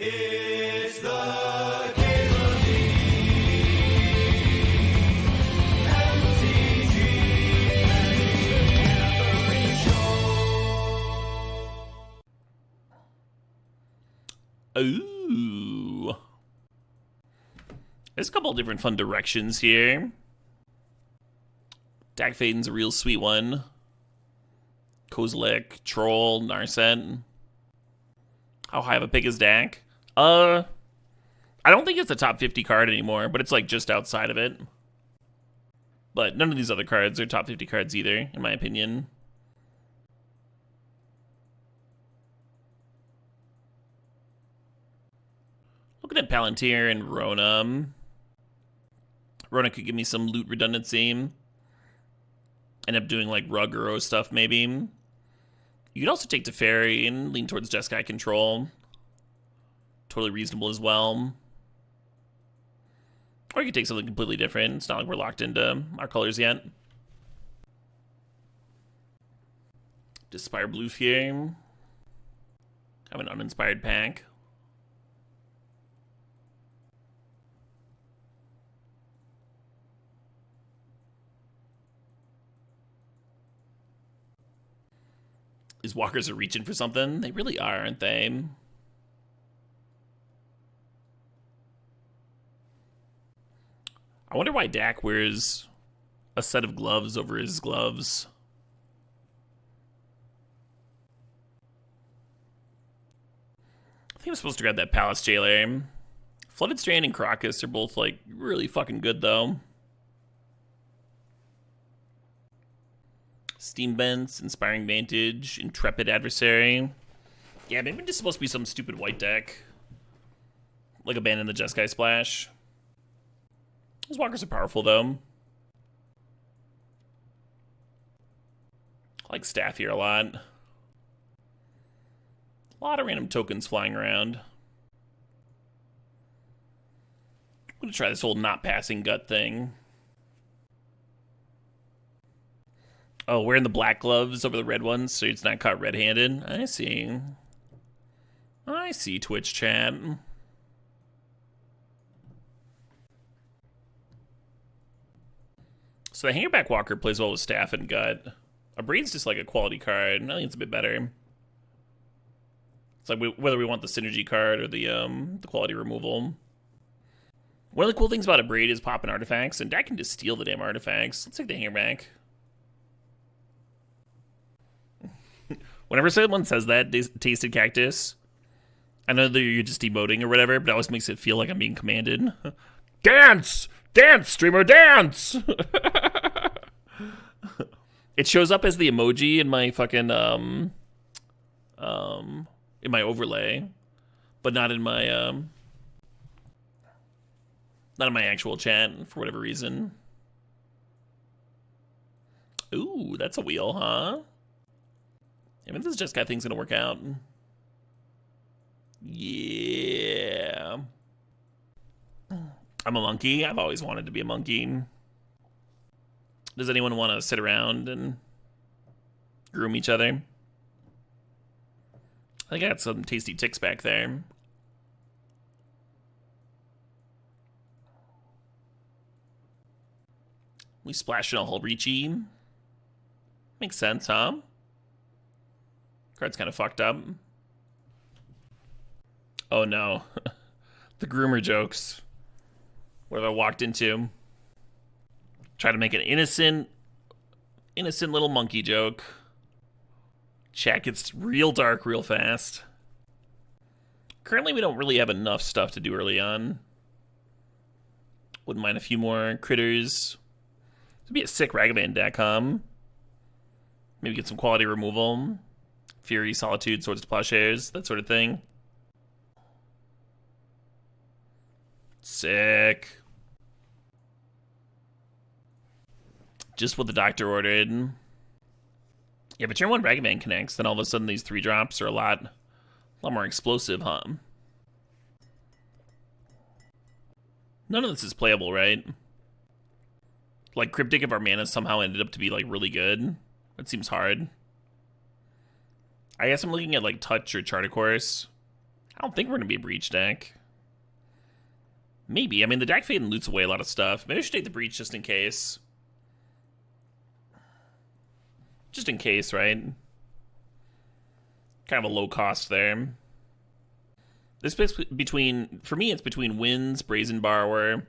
It's the Cable MTGO Show. Ooh. There's a couple different fun directions here. Dak Faden's a real sweet one. Kozilek, Troll, Narset. How high of a pick is Dak? I don't think it's a top 50 card anymore, but it's like just outside of it. But none of these other cards are top 50 cards either, in my opinion. Looking at Palantir and Rona. Rona could give me some loot redundancy. End up doing like Rug or O stuff, maybe. You could also take Teferi and lean towards Jeskai control. Totally reasonable as well. Or you could take something completely different. It's not like we're locked into our colors yet. Dispire Blue here. Have an uninspired pack. These walkers are reaching for something. They really are, aren't they? I wonder why Dak wears a set of gloves over his gloves. I think I'm supposed to grab that Palace Jailer. Flooded Strand and Crocus are both, like, really fucking good, though. Steam Bents, Inspiring Vantage, Intrepid Adversary. Yeah, maybe this is supposed to be some stupid white deck. Like Abandon the Jeskai Splash. Those walkers are powerful, though. I like Staff here a lot. A lot of random tokens flying around. I'm gonna try this whole not passing gut thing. Oh, wearing the black gloves over the red ones so it's not caught red-handed. I see. I see, Twitch chat. So the Hangerback Walker plays well with Staff and Gut. A Braid's just like a quality card. I think it's a bit better. It's like whether we want the synergy card or the quality removal. One of the cool things about a Braid is popping artifacts, and Dak can just steal the damn artifacts. Let's take the Hangerback. Whenever someone says that, Tasted Cactus, I know that you're just emoting or whatever, but it always makes it feel like I'm being commanded. Dance! Dance, streamer, dance! It shows up as the emoji in my fucking, in my overlay, but not in my, not in my actual chat, for whatever reason. Ooh, that's a wheel, huh? I mean, this Jeskai thing's gonna work out. Yeah. I'm a monkey. I've always wanted to be a monkey. Does anyone want to sit around and groom each other? I think I got some tasty ticks back there. We splashed in a whole Reachy. Makes sense, huh? Card's kind of fucked up. Oh no. The groomer jokes. What have I walked into? Try to make an innocent little monkey joke. Chat gets real dark real fast. Currently we don't really have enough stuff to do early on. Wouldn't mind a few more critters. It'd be a sick Ragavan deck, huh? Maybe get some quality removal. Fury, Solitude, Swords to Plowshares, that sort of thing. Sick. Just what the doctor ordered. Yeah, but turn 1 Ragavan connects, then all of a sudden these 3 drops are a lot more explosive, huh? None of this is playable, right? Like, Cryptic if our mana somehow ended up to be, like, really good. It seems hard. I guess I'm looking at, like, Touch or Chart a Course. I don't think we're going to be a breach deck. Maybe. I mean, the Dak Faden loots away a lot of stuff. Maybe I should take the breach just in case. Just in case, right? Kind of a low cost there. This is between, for me, it's between Winds, Brazen Borrower, and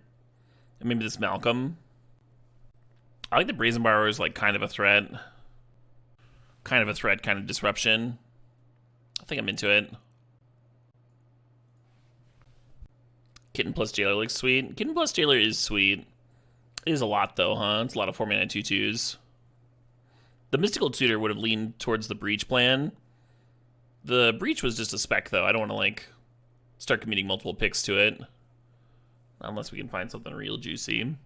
maybe this Malcolm. I like the Brazen Borrower is like kind of a threat. Kind of disruption. I think I'm into it. Kitten plus Jailer looks sweet. Kitten plus Jailer is sweet. It is a lot though, huh? It's a lot of 4-mana 2/2s. The Mystical Tutor would have leaned towards the Breach plan. The Breach was just a spec though. I don't want to like start committing multiple picks to it. Unless we can find something real juicy.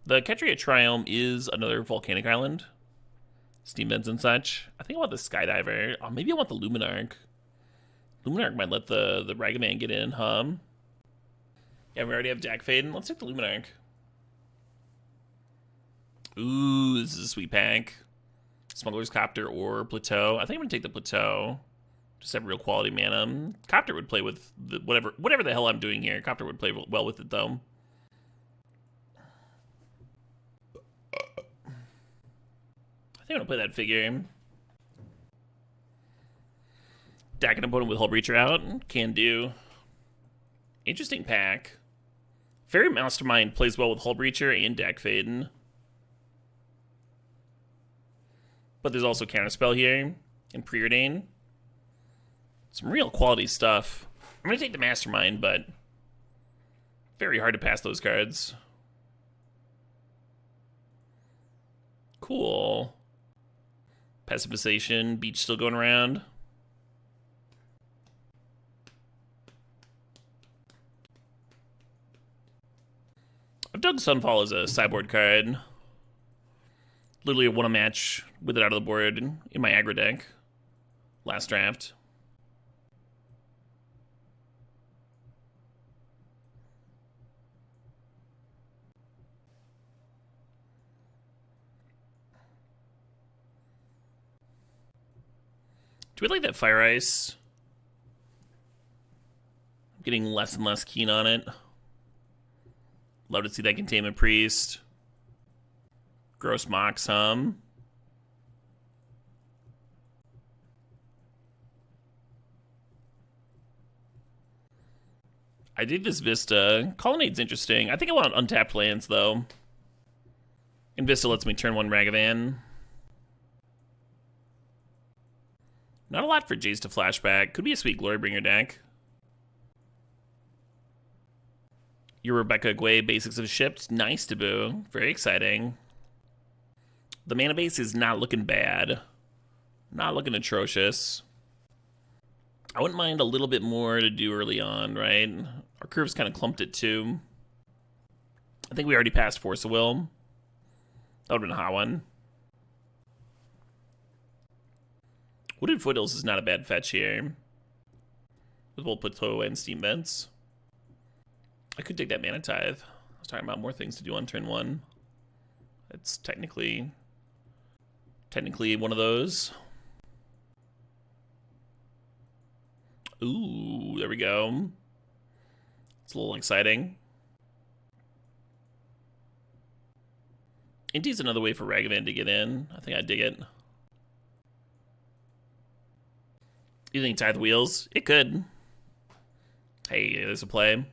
The Ketria Triome is another volcanic island. Steam vents and such. I think I want the Skydiver. Oh, maybe I want the Luminarch. Luminarch might let the Ragavan get in, huh? Yeah, we already have Dak Faden. Let's take the Luminarch. Ooh, this is a sweet pack. Smuggler's Copter or Plateau. I think I'm going to take the Plateau. Just have real quality mana. Copter would play with the, whatever the hell I'm doing here. Copter would play well with it, though. I think I'm going to play that figure. Dack an opponent with Hull Breacher out. Can do. Interesting pack. Fairy Mastermind plays well with Hull Breacher and Dak Faden. But there's also Counterspell here. And Preordain. Some real quality stuff. I'm going to take the Mastermind, but very hard to pass those cards. Cool. Pacifization. Beach still going around. I've dug Sunfall as a sideboard card. Literally won a match with it out of the board in my aggro deck last draft. Do we like that Fire Ice? I'm getting less and less keen on it. Love to see that Containment Priest. Gross Mox Hum. I dig this Vista. Colonnade's interesting. I think I want untapped lands, though. And Vista lets me turn one Ragavan. Not a lot for Jace to flashback. Could be a sweet Glorybringer deck. Your Rebecca Guay basics have shipped. Nice, Taboo. Very exciting. The mana base is not looking bad. Not looking atrocious. I wouldn't mind a little bit more to do early on, right? Our curve's kind of clumped at 2. I think we already passed Force of Will. That would have been a hot one. Wooded Foothills is not a bad fetch here. With both Plateau and Steam Vents. I could take that Mana Tithe. I was talking about more things to do on turn 1. It's technically one of those. Ooh, there we go. It's a little exciting. Indy's another way for Ragavan to get in. I think I dig it. You think Tithe Wheels? It could. Hey, there's a play.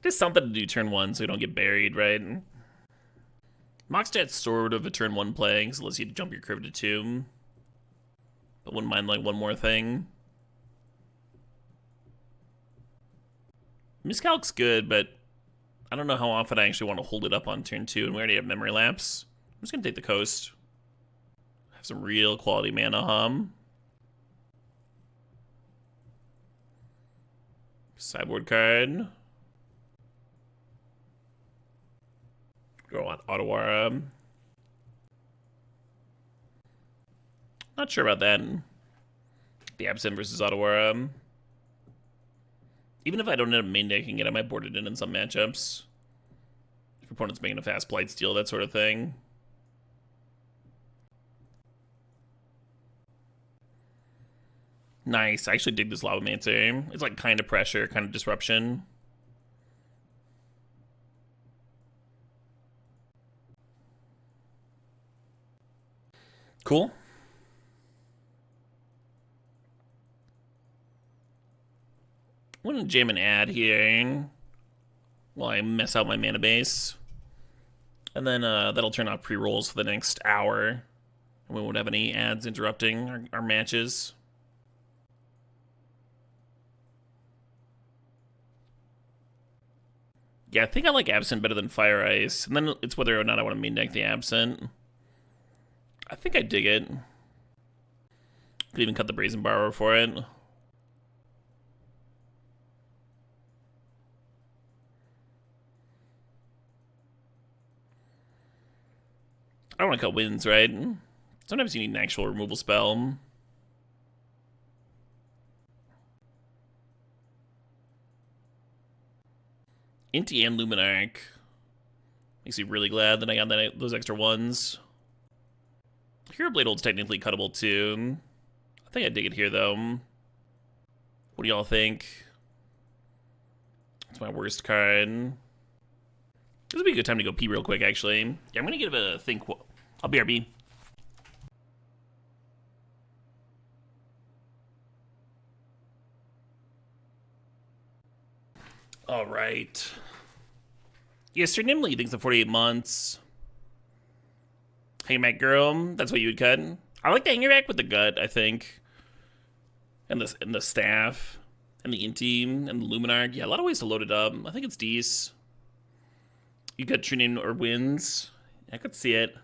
Just something to do turn 1 so you don't get buried, right? Moxstat's sort of a turn 1 play, because it lets you jump your curve to 2. But wouldn't mind like one more thing. Miscalc's good, but I don't know how often I actually want to hold it up on turn 2, and we already have Memory Lapse. I'm just going to take the Coast. Have some real quality mana hum. Sideboard card. Go on Otawara. Not sure about that. The Absent versus Otawara. Even if I don't end up main decking it, I might board it in some matchups. If your opponent's making a fast Blight Steal, that sort of thing. Nice. I actually dig this Lavamancer. It's like kind of pressure, kind of disruption. Cool. I'm gonna jam an ad here while I mess out my mana base. And then that'll turn off pre-rolls for the next hour. And we won't have any ads interrupting our matches. Yeah, I think I like Absent better than Fire Ice. And then it's whether or not I want to main deck the Absent. I think I dig it. Could even cut the Brazen Borrower for it. I don't want to cut Winds, right? Sometimes you need an actual removal spell. Inti and Luminarch. Makes me really glad that I got those extra ones. Hero Blade Hold's technically cuttable too. I think I dig it here though. What do y'all think? It's my worst card. This would be a good time to go pee real quick, actually. Yeah, I'm gonna give it a think. I'll BRB. All right. Yeah, Sir Nimley thinks the 48 months. Hangback Girl, that's what you would cut. I like the Hangerback with the gut, I think. And the staff. And the Inti. And the Luminarch. Yeah, a lot of ways to load it up. I think it's decent. You cut True Name or Winds. I could see it.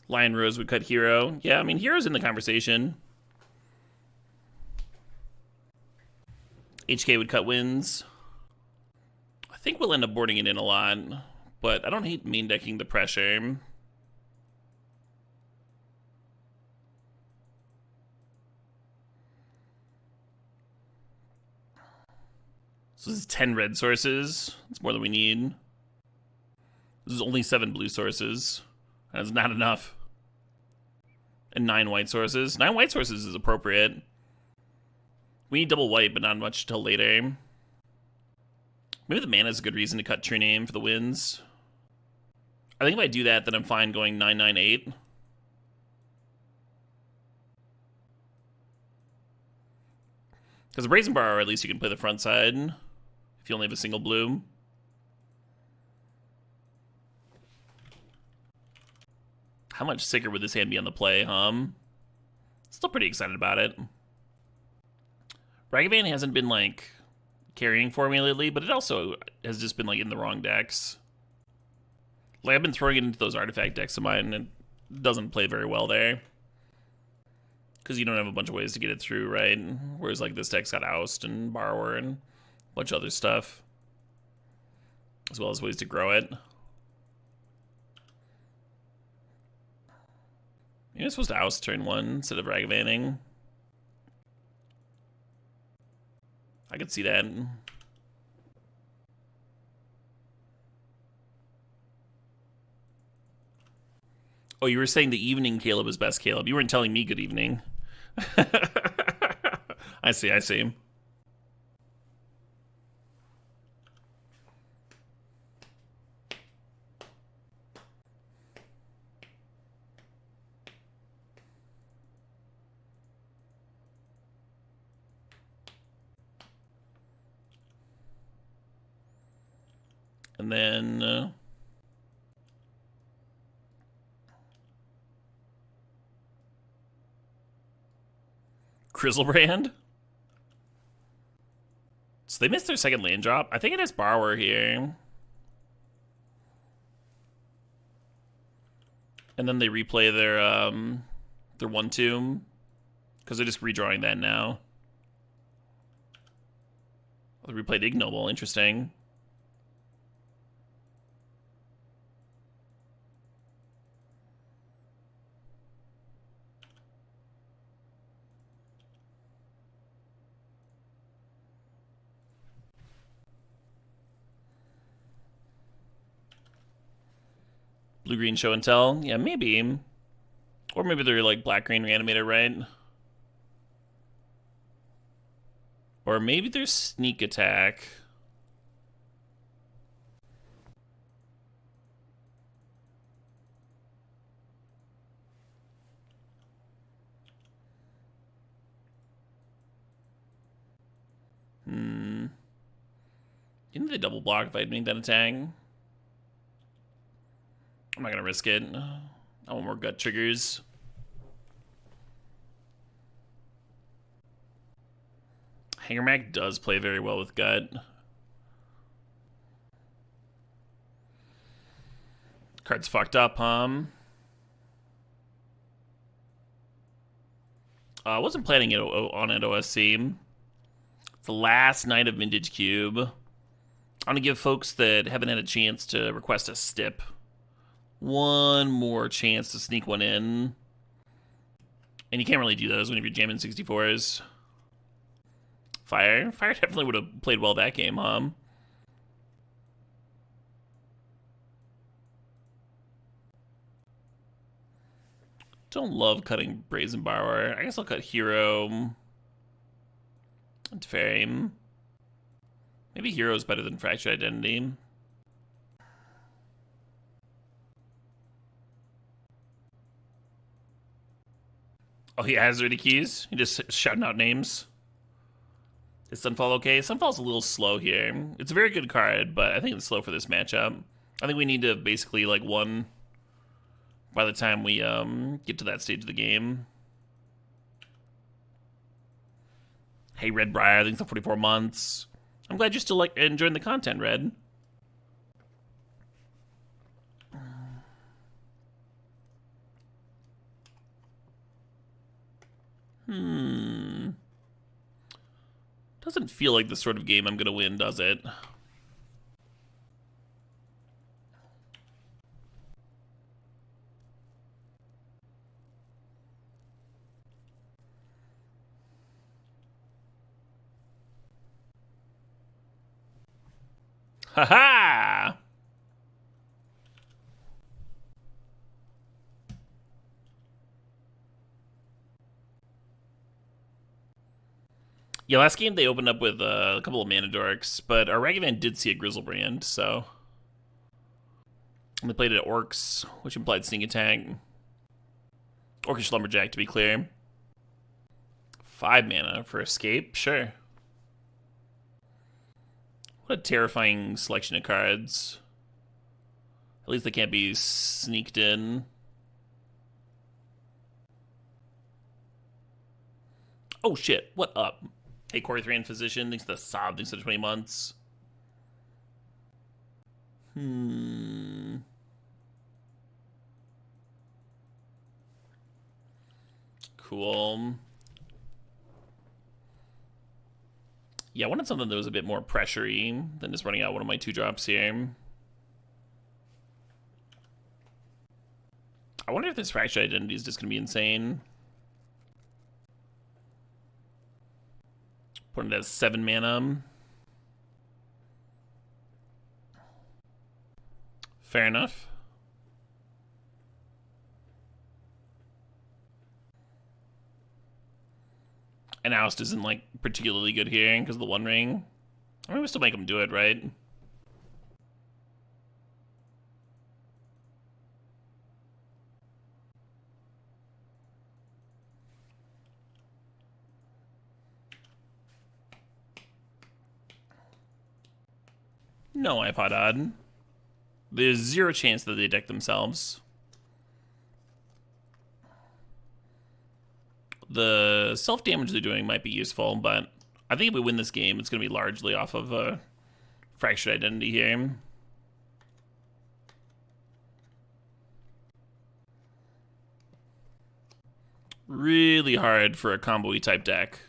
Lion Rose would cut Hero. Yeah, I mean, Hero's in the conversation. HK would cut Winds. I think we'll end up boarding it in a lot, but I don't hate main decking the pressure. So this is 10 red sources. That's more than we need. This is only 7 blue sources. That's not enough. And 9 white sources. 9 white sources is appropriate. We need double white, but not much till later. Maybe the mana is a good reason to cut True Name for the Winds. I think if I do that, then I'm fine going 9/9/8. Because the Brazen Borrower, at least you can play the front side if you only have a single blue. How much sicker would this hand be on the play, Still pretty excited about it. Ragavan hasn't been, like, carrying for me lately, but it also has just been, like, in the wrong decks. Like, I've been throwing it into those artifact decks of mine, and it doesn't play very well there. Because you don't have a bunch of ways to get it through, right? Whereas, like, this deck's got Oust and Borrower and a bunch of other stuff. As well as ways to grow it. You're supposed to Oust turn 1 instead of Ragavanning. I could see that. Oh, you were saying the evening Caleb is best, Caleb. You weren't telling me good evening. I see, I see. And then Grizzlebrand. So they missed their second land drop. I think it is Borrower here. And then they replay their 1/2 because they're just redrawing that now. They replayed Ignoble. Interesting. Blue-green show and tell? Yeah, maybe. Or maybe they're like black-green reanimator, right? Or maybe there's sneak attack. Didn't they double block if I'd make that attack? I'm not gonna risk it. I want more gut triggers. Hanger Mac does play very well with gut. Card's fucked up, I wasn't planning it on at OSC. It's the last night of Vintage Cube. I'm gonna give folks that haven't had a chance to request a stip one more chance to sneak one in. And you can't really do those when you're jamming 64s. Fire definitely would have played well that game, Don't love cutting Brazen Borrower. I guess I'll cut Hero and Fame. Maybe Hero's better than Fractured Identity. Oh, he has already keys? He just shouting out names. Is Sunfall okay? Sunfall's a little slow here. It's a very good card, but I think it's slow for this matchup. I think we need to basically like one by the time we get to that stage of the game. Hey, Red Briar, thanks for 44 months. I'm glad you're still like enjoying the content, Red. Doesn't feel like the sort of game I'm gonna win, does it? Ha-ha! Yeah, last game they opened up with a couple of Mana Dorks, but our Ragavan did see a Grizzlebrand, so... And they played it at Orcs, which implied Sneak Attack. Orcish Lumberjack, to be clear. 5 mana for Escape? Sure. What a terrifying selection of cards. At least they can't be sneaked in. Oh shit, what up? Hey, Corey 3 and Physician, thanks to the Sob, thanks to the 20 months. Cool. Yeah, I wanted something that was a bit more pressure-y than just running out one of my 2-drops here. I wonder if this Fractured Identity is just going to be insane. Putting it as 7 mana. Fair enough. And Oust isn't, like, particularly good here because of the One Ring. I mean, we still make him do it, right? No, iPod Odd. There's 0 chance that they deck themselves. The self-damage they're doing might be useful, but I think if we win this game, it's going to be largely off of a Fractured Identity here. Really hard for a combo-y type deck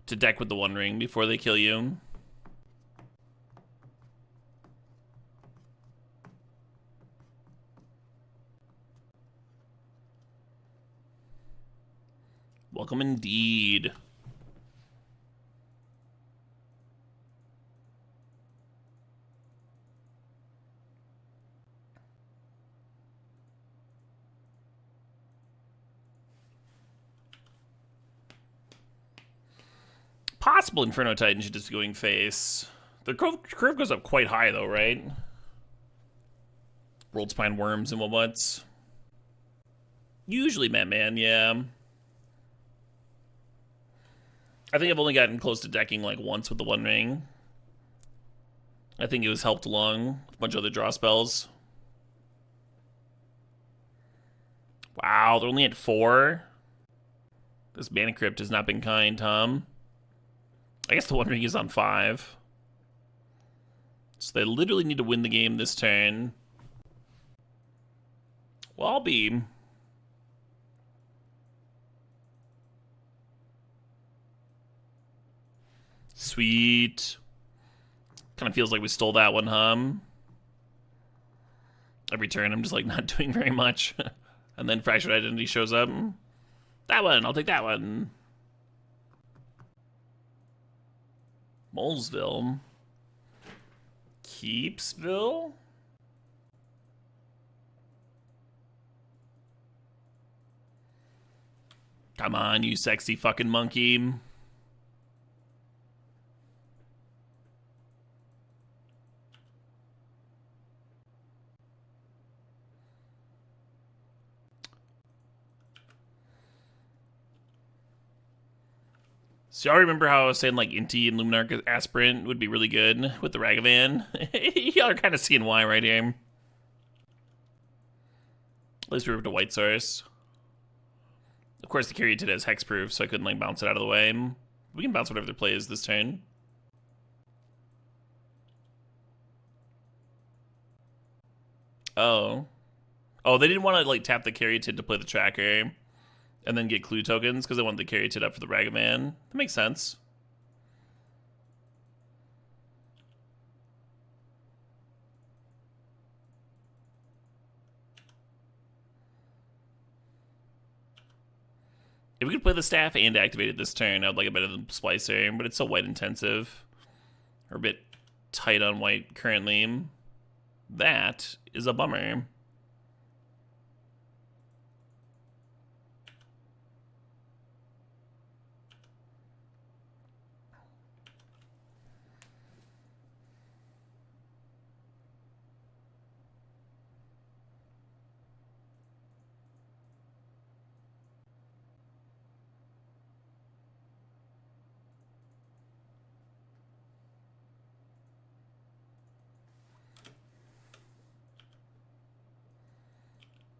to deck with the One Ring before they kill you. Welcome indeed. possible Inferno Titan should just be going face. The curve goes up quite high, though, right? World Spine Worms and what's. Usually Man, yeah. I think I've only gotten close to decking like once with the One Ring. I think it was helped along with a bunch of other draw spells. Wow, they're only at 4. This Mana Crypt has not been kind, Tom. I guess the One Ring is on 5. So they literally need to win the game this turn. Well, I'll be. Sweet. Kind of feels like we stole that one, huh? Every turn I'm just like not doing very much. And then Fractured Identity shows up. That one, I'll take that one. Molesville. Keepsville? Come on, you sexy fucking monkey. So y'all remember how I was saying like Inti and Luminarch Aspirant would be really good with the Ragavan? Y'all are kind of seeing why right here. At least we're up to White Source. Of course, the Caryatid has hexproof, so I couldn't like bounce it out of the way. We can bounce whatever their play is this turn. Oh. Oh, they didn't want to like tap the Caryatid to play the tracker and then get clue tokens because they wanted the Caryatid up for the Ragavan. That makes sense. If we could play the staff and activate it this turn, I'd like it better than Splicer, but it's so white intensive. Or a bit tight on white currently. That is a bummer.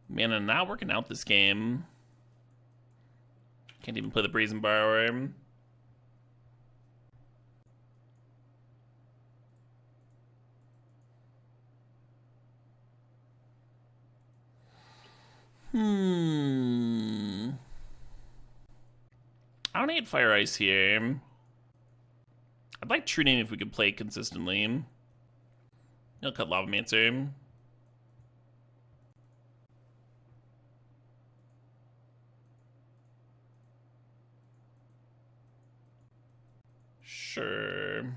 Man, I'm not working out this game. Can't even play the Brazen Borrower. I don't hate Fire Ice here. I'd like True Name if we could play consistently. He'll cut Lavamancer. Sure.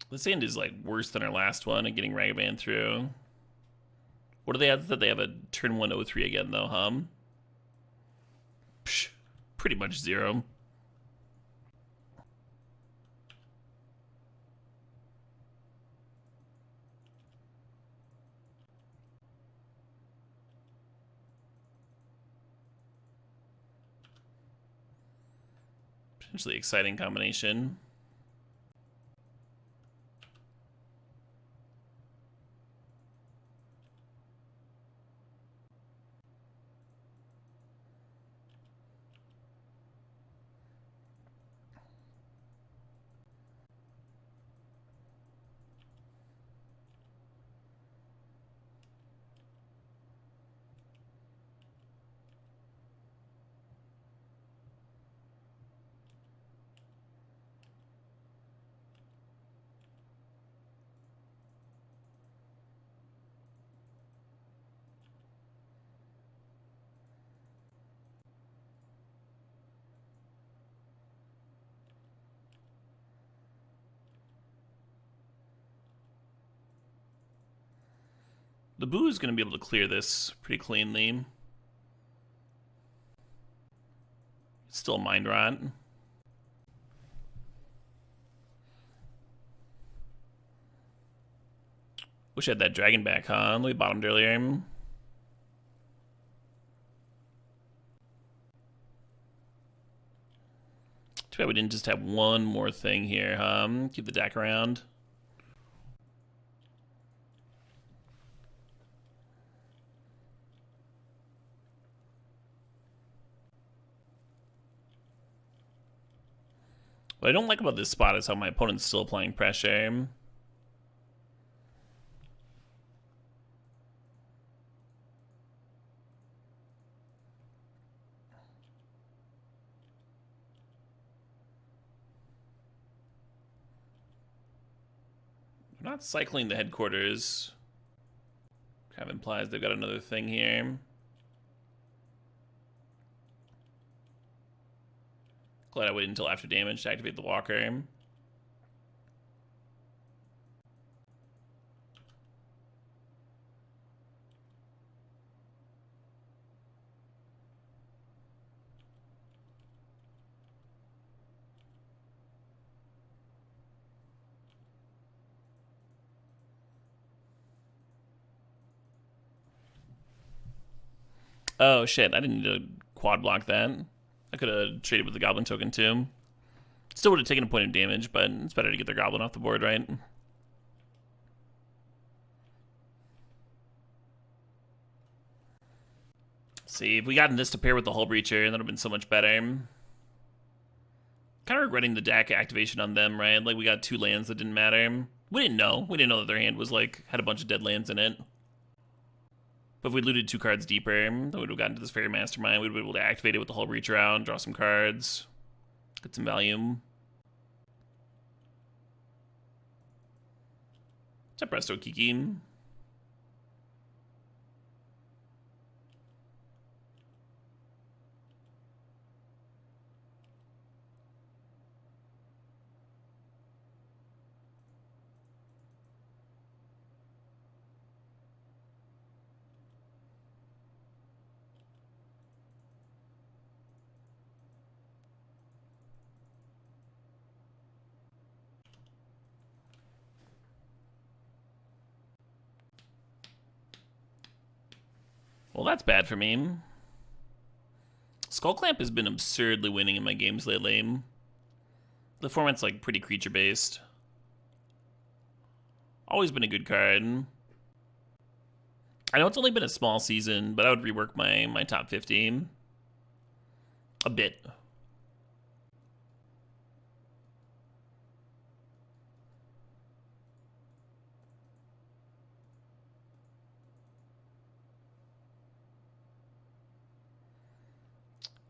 This hand is like worse than our last one and getting Ragavan through. What are the odds that they have a turn 103 again though, huh? Psh, pretty much 0. Potentially exciting combination. The Boo is going to be able to clear this pretty cleanly. Still mind rot. Wish I had that dragon back, huh? We bottomed earlier. Too bad we didn't just have one more thing here, huh? Keep the deck around. What I don't like about this spot is how my opponent's still applying pressure. They're not cycling the headquarters. Kind of implies they've got another thing here. Glad I waited until after damage to activate the walker. Oh shit, I didn't need to quad block that. I could have traded with the goblin token too. Still would have taken a point of damage, but it's better to get their goblin off the board, right? See, if we gotten this to pair with the Hull Breacher, that would have been so much better. Kind of regretting the deck activation on them, right? Like, we got 2 lands that didn't matter. We didn't know. We didn't know that their hand was, like, had a bunch of dead lands in it. But if we looted 2 cards deeper, then we would have gotten to this Fairy Mastermind. We would be able to activate it with the Hull Breacher out, draw some cards, get some value. What's up, Resto Kiki? Well, that's bad for me. Skullclamp has been absurdly winning in my games lately. The format's like pretty creature-based. Always been a good card. I know it's only been a small season, but I would rework my top 50 a bit.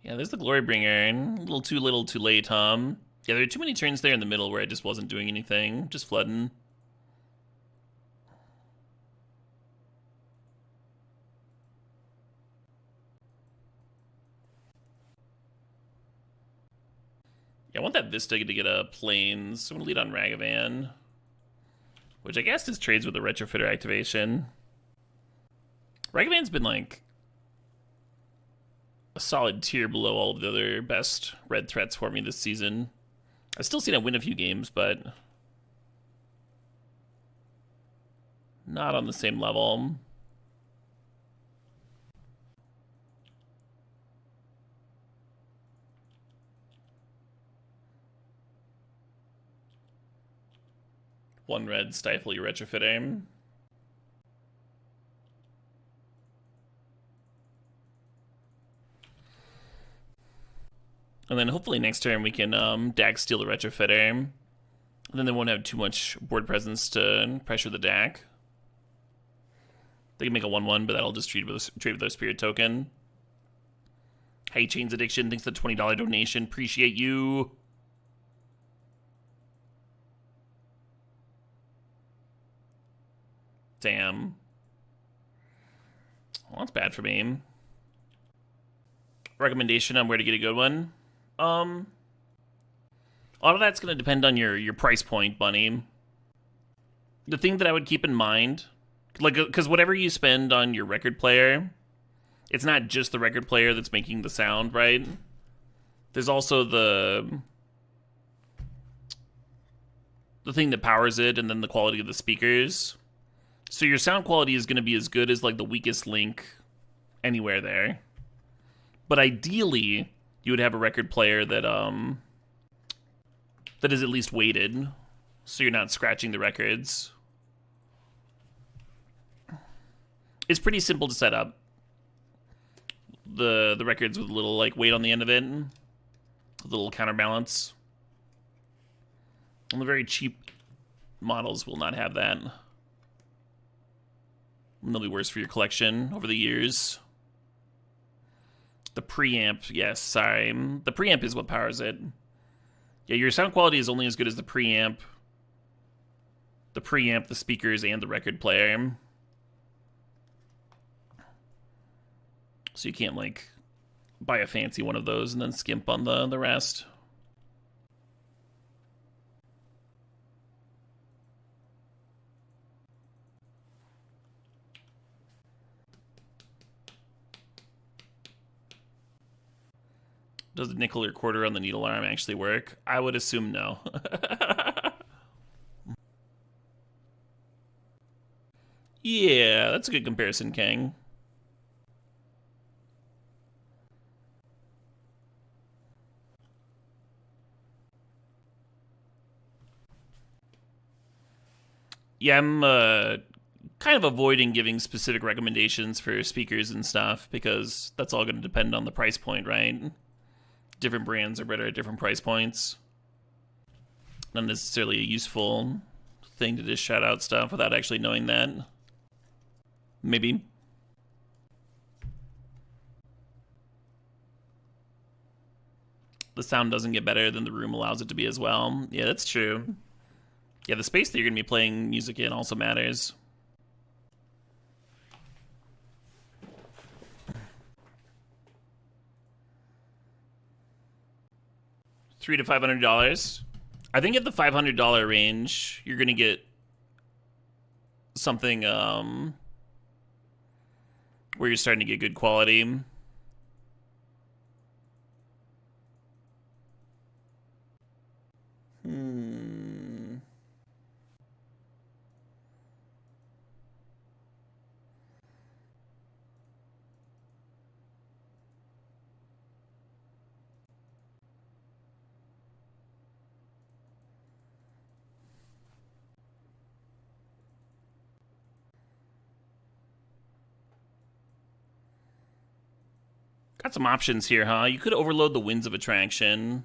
Yeah, there's the Glorybringer. A little too late, Yeah, there are too many turns there in the middle where I just wasn't doing anything. Just flooding. Yeah, I want that Vista to get a Plains. So I'm going to lead on Ragavan. Which I guess is trades with the Retrofitter activation. Ragavan's been like a solid tier below all of the other best red threats for me this season. I've still seen it win a few games, but not on the same level. One red, stifle your Retrofitter. And then hopefully next turn we can Dax steal the Retrofitter. And then they won't have too much board presence to pressure the deck. They can make a 1/1, but that'll just trade with their Spirit token. Hey, Chains Addiction, thanks for the $20 donation. Appreciate you. Damn. Well, that's bad for me. Recommendation on where to get a good one? A lot of that's going to depend on your price point, Bunny. The thing that I would keep in mind, like, because whatever you spend on your record player, it's not just the record player that's making the sound, right? There's also the thing that powers it, and then the quality of the speakers. So your sound quality is going to be as good as like the weakest link anywhere there. But ideally, you would have a record player that that is at least weighted, so you're not scratching the records. It's pretty simple to set up. The records with a little like weight on the end of it, a little counterbalance. And the very cheap models will not have that. And they'll be worse for your collection over the years. The preamp, yes, sorry. The preamp is what powers it. Yeah, your sound quality is only as good as the preamp, the speakers, and the record player. So you can't, like, buy a fancy one of those and then skimp on the rest. Does the nickel or quarter on the needle arm actually work? I would assume no. Yeah, that's a good comparison, Kang. Yeah, I'm kind of avoiding giving specific recommendations for speakers and stuff because that's all going to depend on the price point, right? Different brands are better at different price points. Not necessarily a useful thing to just shout out stuff without actually knowing that. Maybe. The sound doesn't get better than the room allows it to be as well. Yeah, that's true. Yeah, the space that you're going to be playing music in also matters. $300 to $500. I think at the $500 range, you're going to get something where you're starting to get good quality. Got some options here, huh? You could overload the Winds of Attraction.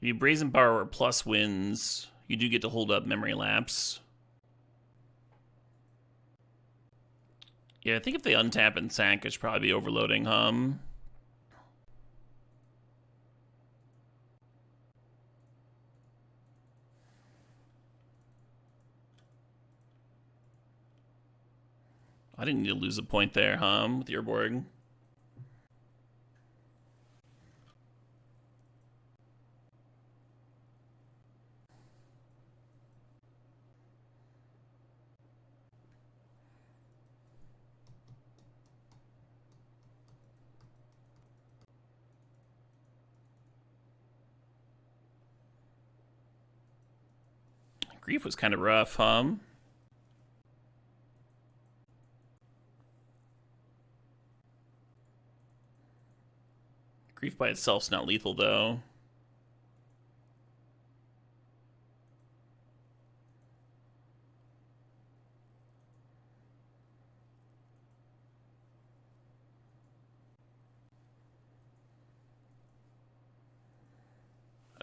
If you Brazen Power plus Winds, you do get to hold up Memory Lapse. Yeah, I think if they untap and sack, it should probably be overloading, I didn't need to lose a point there, with your board. Grief was kind of rough, Grief by itself's not lethal, though.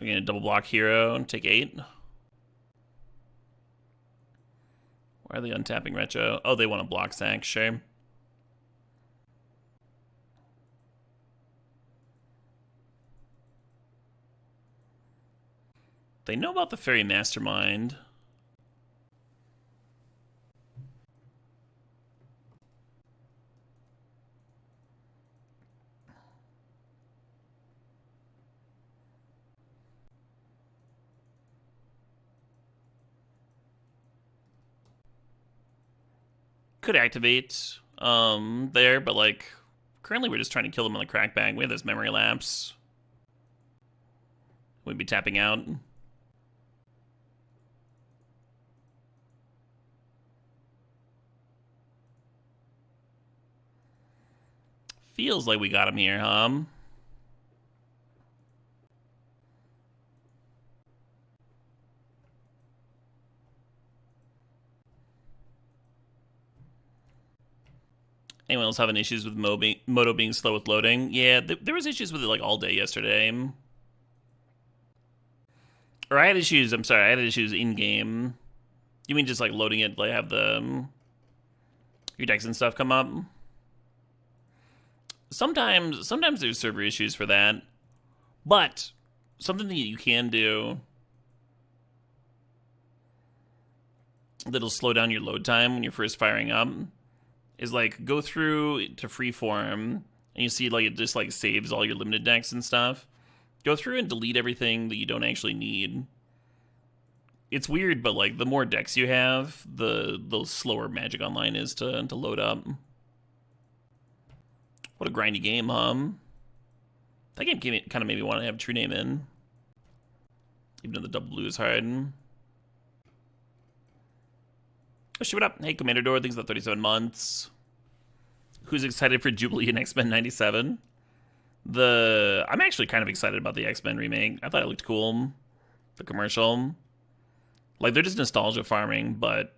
I'm gonna double block Hero and take 8. Why are they untapping Retro? Oh, they want to block sack, sure. They know about the Fairy Mastermind. Could activate there, but like currently we're just trying to kill them on the crackback. We have this memory lapse. We'd be tapping out. Feels like we got him here, huh? Anyone else having issues with Moto being slow with loading? Yeah, there was issues with it like all day yesterday. Or I had issues, I'm sorry, I had issues in-game. You mean just like loading it, like have the your decks and stuff come up? Sometimes there's server issues for that. But something that you can do that'll slow down your load time when you're first firing up is like go through to freeform and you see like it just like saves all your limited decks and stuff. Go through and delete everything that you don't actually need. It's weird, but like the more decks you have, the slower Magic Online is to load up. What a grindy game, huh? That game kind of made me want to have True Name in. Even though the double blue is hard. Oh, shit, what up? Hey, Commander Door, thanks for 37 months. Who's excited for Jubilee and X-Men 97? I'm actually kind of excited about the X-Men remake. I thought it looked cool. The commercial. Like, they're just nostalgia farming, but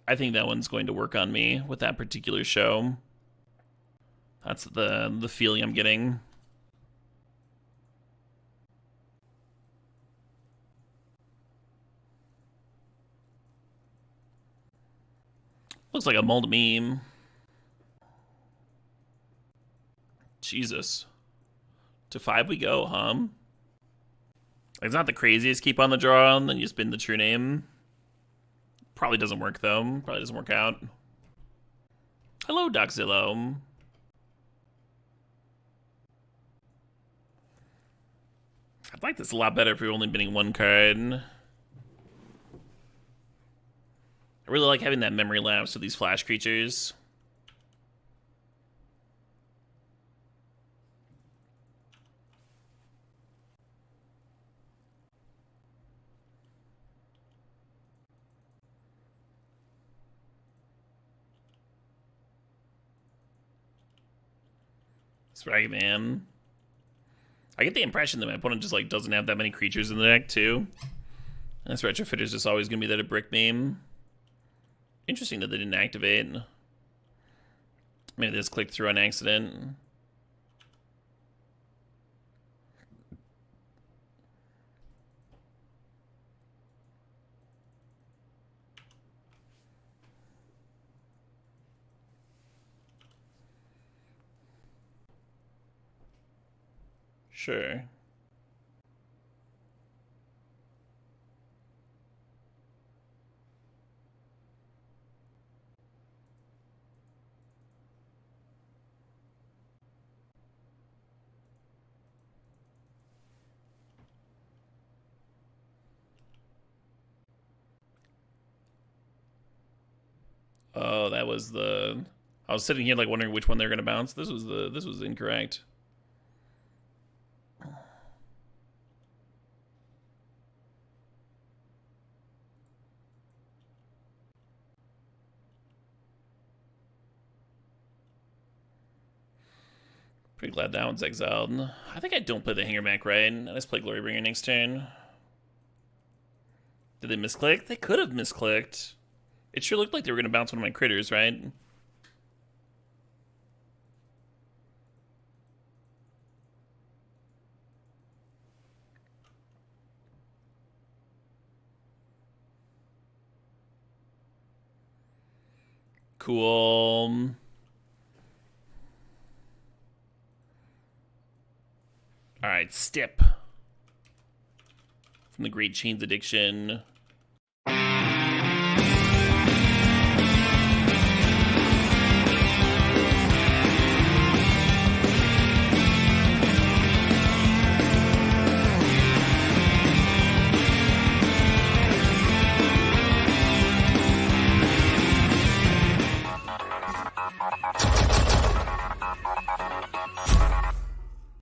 I think that one's going to work on me with that particular show. That's the feeling I'm getting. Looks like a mold meme. Jesus. To 5 we go, huh? It's not the craziest keep on the draw, and then you spin the True Name. Probably doesn't work, though. Probably doesn't work out. Hello, Doczillo. I'd like this a lot better if we were only binning one card. I really like having that memory lapse with these flash creatures. That's right, man. I get the impression that my opponent just like doesn't have that many creatures in the deck too. And this Retrofitter's just always gonna be that a brick meme. Interesting that they didn't activate. Maybe they just clicked through on accident. Sure. Oh, that was the... I was sitting here like wondering which one they're gonna bounce. This was incorrect. Pretty glad that one's exiled. I think I don't play the Hangerback right. I just play Glorybringer next turn. Did they misclick? They could have misclicked. It sure looked like they were going to bounce one of my critters, right? Cool. Alright, Stip. From the Great Chains Addiction.